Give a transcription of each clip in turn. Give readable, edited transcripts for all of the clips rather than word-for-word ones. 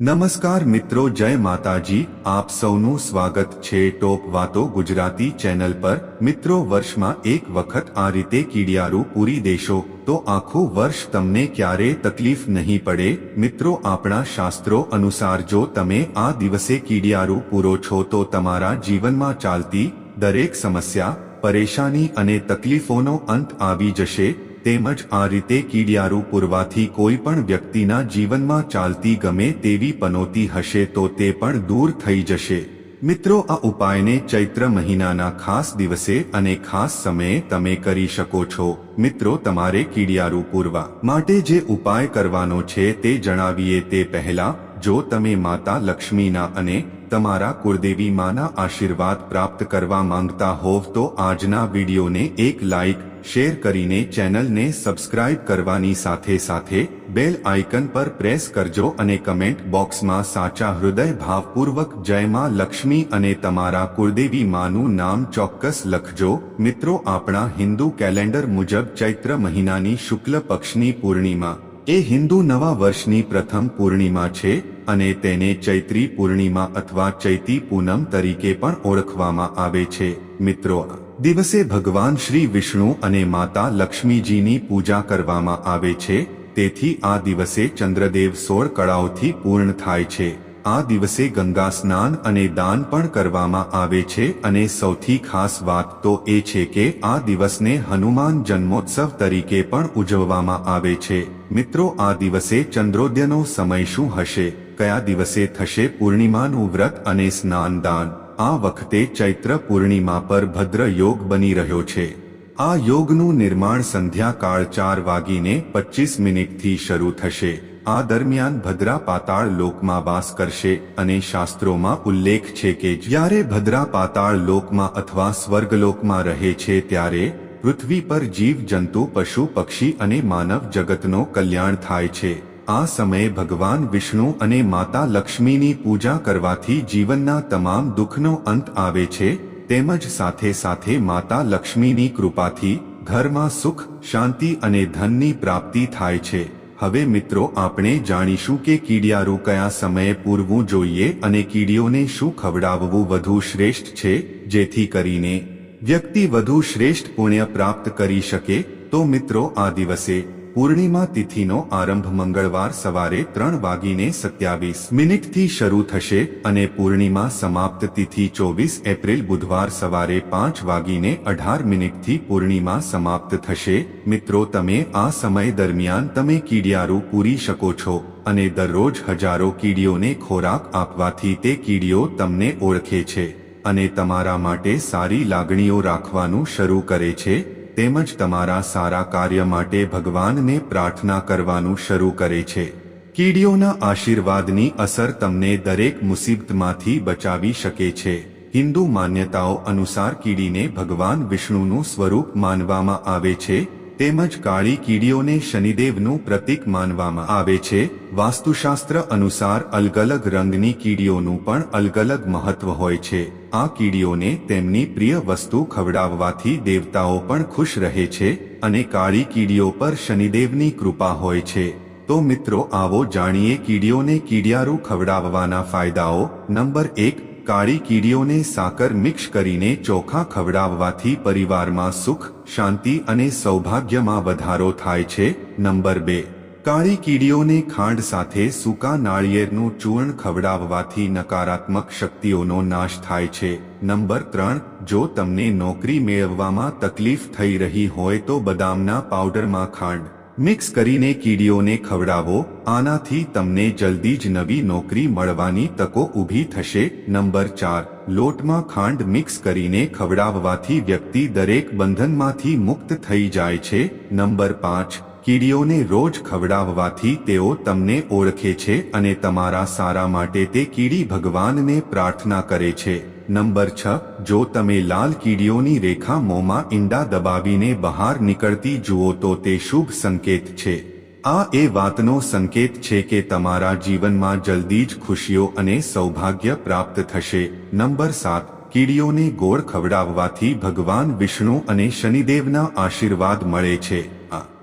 નમસ્કાર મિત્રો, જય માતાજી. આપ સૌનું સ્વાગત છે ટોપ વાતો ગુજરાતી ચેનલ પર. મિત્રો, વર્ષમાં એક વખત આ રીતે કીડિયારું પૂરી દેશો તો આખું વર્ષ તમને ક્યારે તકલીફ નહીં પડે. મિત્રો, આપણા શાસ્ત્રો અનુસાર જો તમે આ દિવસે કીડિયારું પૂરો છો તો તમારા જીવનમાં ચાલતી દરેક સમસ્યા, પરેશાની અને તકલીફોનો અંત આવી જશે. તેમજ આ રીતે કીડિયારું પૂરવાથી કોઈ પણ વ્યક્તિના જીવનમાં ચાલતી ગમે તેવી પનોતી હશે તો તે પણ દૂર થઈ જશે. મિત્રો, આ ઉપાયને ચૈત્ર મહિનાના ખાસ દિવસે અને ખાસ સમયે તમે કરી શકો છો. મિત્રો, તમારે કીડિયારું પૂરવા માટે જે ઉપાય કરવાનો છે તે જણાવીએ તે પહેલા, જો તમે માતા લક્ષ્મીના અને તમારા કુળદેવી માના આશીર્વાદ પ્રાપ્ત કરવા માંગતા હોવ તો આજના વિડીયોને એક લાઇક, શેર કરીને ચેનલને સબસ્ક્રાઇબ કરવાની સાથે સાથે બેલ આઇકન પર પ્રેસ કરજો અને કમેન્ટ બોક્સમાં સાચા હૃદય ભાવપૂર્વક જય માં લક્ષ્મી અને તમારા કુળદેવી માનું નામ ચોક્કસ લખજો. મિત્રો, આપણા હિન્દુ કેલેન્ડર મુજબ ચૈત્ર મહિનાની શુક્લ પક્ષની પૂર્ણિમા એ હિન્દુ નવા વર્ષની પ્રથમ પૂર્ણિમા છે અને તેને ચૈત્રી પૂર્ણિમા અથવા ચૈતી પૂનમ તરીકે પણ ઓળખવામાં આવે છે. મિત્રો, દિવસે ભગવાન શ્રી વિષ્ણુ અને માતા લક્ષ્મીજીની પૂજા કરવામાં આવે છે. તેથી આ દિવસે ચંદ્રદેવ 16 કળાઓથી પૂર્ણ થાય છે. આ દિવસે ગંગા સ્નાન અને દાન પણ કરવામાં આવે છે અને સૌથી ખાસ વાત તો એ છે કે આ દિવસને હનુમાન જન્મોત્સવ તરીકે પણ ઉજવવામાં આવે છે. મિત્રો, આ દિવસે ચંદ્રોદયનો સમય શું હશે, કયા દિવસે થશે પૂર્ણિમાનું વ્રત અને સ્નાન દાન? આ વખતે ચૈત્ર પૂર્ણિમા પર ભદ્ર યોગ બની રહ્યો છે. આ યોગનું નિર્માણ સંધ્યાકાળ 4:25 થી શરૂ થશે. આ દરમિયાન ભદ્રા પાતાળ લોકમાં વાસ કરશે અને શાસ્ત્રોમાં ઉલ્લેખ છે કે જ્યારે ભદ્રા પાતાળ લોકમાં અથવા સ્વર્ગલોકમાં રહે છે ત્યારે પૃથ્વી પર જીવ જંતુ, પશુ પક્ષી અને માનવ જગતનો કલ્યાણ થાય છે. આ સમયે ભગવાન વિષ્ણુ અને માતા લક્ષ્મીની પૂજા કરવાથી જીવનના તમામ દુઃખનો અંત આવે છે. તેમજ સાથે સાથે માતા લક્ષ્મીની કૃપાથી ઘરમાં સુખ, શાંતિ અને ધનની પ્રાપ્તિ થાય છે. હવે મિત્રો, આપણે જાણીશું કે કીડિયારું કયા સમયે પૂરવું જોઈએ અને કીડીઓને શું ખવડાવવું વધુ શ્રેષ્ઠ છે જેથી કરીને વ્યક્તિ વધુ શ્રેષ્ઠ પુણ્ય પ્રાપ્ત કરી શકે. તો મિત્રો, આ દિવસે પૂર્ણિમા તિથિનો આરંભ મંગળવાર સવારે 3:27 થી શરૂ થશે અને પૂર્ણિમા સમાપ્ત તિથિ 24 એપ્રિલ બુધવાર સવારે 5:18 થી પૂર્ણિમા સમાપ્ત થશે. મિત્રો, તમે આ સમય દરમિયાન તમે કીડિયારું પૂરી શકો છો અને દરરોજ હજારો કીડીઓને ખોરાક આપવાથી તે કીડીઓ તમને ઓળખે છે અને તમારા માટે સારી લાગણીઓ રાખવાનું શરૂ કરે છે. તેમજ તમારા સારા કાર્ય માટે ભગવાનને પ્રાર્થના કરવાનું શરૂ કરે છે. કીડીઓના આશીર્વાદની અસર તમને દરેક મુસીબતમાંથી બચાવી શકે છે. હિન્દુ માન્યતાઓ અનુસાર કીડીને ભગવાન વિષ્ણુનું સ્વરૂપ માનવામાં આવે છે. તેમજ કાળી કીડીઓને શનિદેવનું પ્રતીક માનવામાં આવે છે. વાસ્તુશાસ્ત્ર અનુસાર અલગ અલગ રંગની કીડીઓનું પણ અલગ અલગ મહત્વ હોય છે. આ કીડીઓને તેમની પ્રિય વસ્તુ ખવડાવવાથી દેવતાઓ પણ ખુશ રહે છે અને કાળી કીડીઓ પર શનિદેવની કૃપા હોય છે. તો મિત્રો, આવો જાણીએ કીડીઓને કીડિયારું ખવડાવવાના ફાયદાઓ. નંબર 1, કાળી કીડીઓને સાકર મિક્સ કરીને ચોખા ખવડાવવાથી પરિવારમાં સુખ, શાંતિ અને સૌભાગ્યમાં વધારો થાય છે. નંબર 2, કાળી કીડીઓને ખાંડ સાથે સૂકા નાળિયેરનું ચૂર્ણ ખવડાવવાથી નકારાત્મક શક્તિઓનો નાશ થાય છે. નંબર 3, જો તમને નોકરી મેળવવામાં તકલીફ થઈ રહી હોય તો બદામના પાવડરમાં ખાંડ મિક્સ કરીને કીડીઓને ખવડાવો. આનાથી તમને જલ્દી જ નવી નોકરી મળવાની તકો ઊભી થશે. નંબર 4, લોટમાં ખાંડ મિક્સ કરીને ખવડાવવાથી વ્યક્તિ દરેક બંધનમાંથી મુક્ત થઈ જાય છે. નંબર 5, કીડીઓને રોજ ખવડાવવાથી તેઓ તમને ઓળખે છે અને તમારા સારા માટે તે કીડી ભગવાનને પ્રાર્થના કરે છે. નંબર 6, જો તમે લાલ કીડીઓની રેખા મોંમાં ઈંડા દબાવીને બહાર નીકળતી જુઓ તો તે શુભ સંકેત છે. આ એ વાતનો સંકેત છે કે તમારા જીવનમાં જલ્દી જ ખુશીઓ અને સૌભાગ્ય પ્રાપ્ત થશે. નંબર 7, કીડીઓને ગોળ ખવડાવવાથી ભગવાન વિષ્ણુ અને શનિદેવના આશીર્વાદ મળે છે.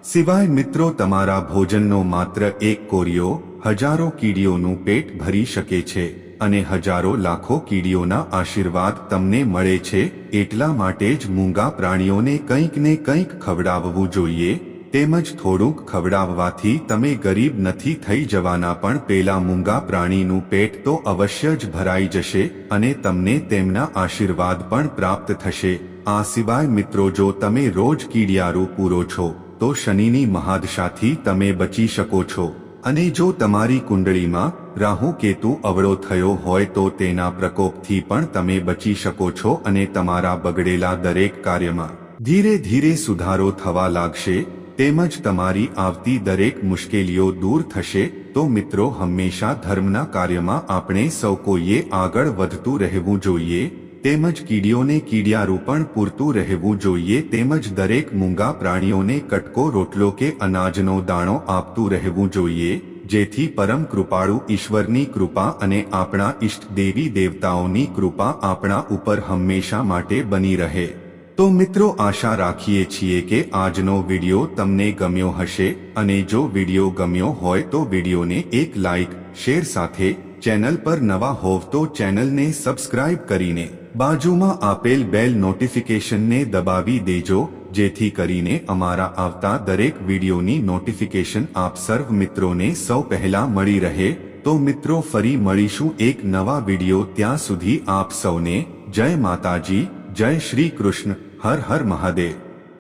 સિવાય મિત્રો, તમારા ભોજનનો માત્ર એક કોરિયો હજારો કીડીઓનું પેટ ભરી શકે છે અને હજારો લાખો કીડીઓના આશીર્વાદ તમને મળે છે. એટલા માટે જ મૂંગા પ્રાણીઓને કંઈક ને કંઈક ખવડાવવું જોઈએ. તેમજ થોડુંક ખવડાવવાથી તમે ગરીબ નથી થઈ જવાના, પણ પેલા મૂંગા પ્રાણીનું પેટ તો અવશ્ય જ ભરાઈ જશે અને તમને તેમના આશીર્વાદ પણ પ્રાપ્ત થશે. આ સિવાય મિત્રો, જો તમે રોજ કીડિયારું પૂરો છો તો શનિની મહાદશાથી તમે બચી શકો છો. અને જો તમારી કુંડળીમાં રાહુ કેતુ અવળો થયો હોય તો તેના પ્રકોપથી પણ તમે બચી શકો છો અને તમારા બગડેલા દરેક કાર્યમાં ધીરે ધીરે સુધારો થવા લાગશે. તેમજ તમારી આવતી દરેક મુશ્કેલીઓ દૂર થશે. તો મિત્રો, હંમેશા ધર્મના કાર્યમાં આપણે સૌ કોઈએ આગળ વધતું રહેવું જોઈએ. તેમજ કીડીઓને કીડિયારું પણ પૂરતું રહેવું જોઈએ. તેમજ દરેક મૂંગા પ્રાણીઓને કટકો રોટલો કે અનાજનો દાણો આપતું રહેવું જોઈએ, જેથી પરમ કૃપાળુ ઈશ્વરની કૃપા અને આપણા ઈષ્ટ દેવી દેવતાઓની કૃપા આપણા ઉપર હંમેશા માટે બની રહે. તો મિત્રો, આશા રાખીએ છીએ કે આજનો વિડિયો તમને ગમ્યો હશે અને જો વિડિયો ગમ્યો હોય તો વિડિયોને એક લાઇક, શેર સાથે ચેનલ પર નવા હોવ તો ચેનલને સબસ્ક્રાઇબ કરીને બાજુમાં આપેલ બેલ નોટિફિકેશનને દબાવી દેજો, જેથી કરીને અમારા આવતા દરેક વિડિયોની નોટિફિકેશન આપ સર્વ મિત્રોને સૌ પહેલા મળી રહે. તો મિત્રો, ફરી મળીશું એક નવા વિડિયો. ત્યાં સુધી આપ સૌને જય માતાજી, જય શ્રી કૃષ્ણ, હર હર મહાદેવ.